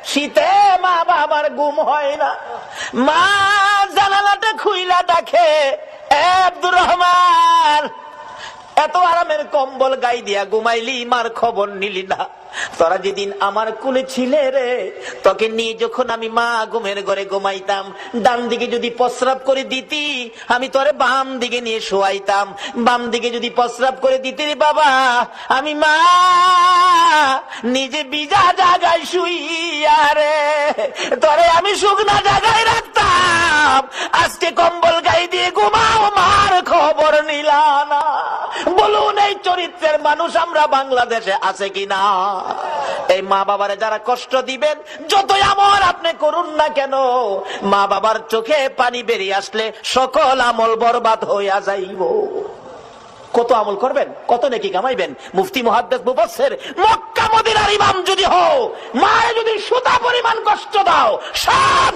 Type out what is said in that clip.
শীতে মা বাবার ঘুম হয় না। মা জানালাটা খুইলা ডাকে, আব্দুর রহমান, এত আরামের কম্বল গাই দিয়া ঘুমাইলি, মার খবর নিলি না। তোরা যেদিন আমার কুলে ছিলে রে, তোকে নিয়ে যখন আমি মা ঘুমের ঘরে ঘুমাইতাম, ডান দিকে যদি প্রস্রাব করে দিতি, আমি তোরে বাম দিকে নিয়ে শোয়াইতাম। বাম দিকে যদি প্রস্রাব করে দিতি রে বাবা, আমি মা নিজে ভিজা জায়গায় শুইয়া রে তোরে আমি শুকনা জায়গায় রাখতাম। আজকে কম্বল গাই দিয়ে ঘুমাও, মার খবর নিলা না। বলুন, এই চরিত্রের মানুষ আমরা বাংলাদেশে আছে কিনা? এই মা বাবারে যারা কষ্ট দিবেন, যতই আমল আপনি করুন না কেন, মা বাবার চোখে পানি বেরিয়ে আসলে সকল আমল বরবাদ হইয়া যাইব। কত আমল করবেন, কত নেকি কামাইবেন? মুফতি মুহাদ্দিস মুফাসসির, মক্কা মদিনার ইমাম যদি হও, মায়ে যদি সুতা পরিমাণ কষ্ট দাও, সব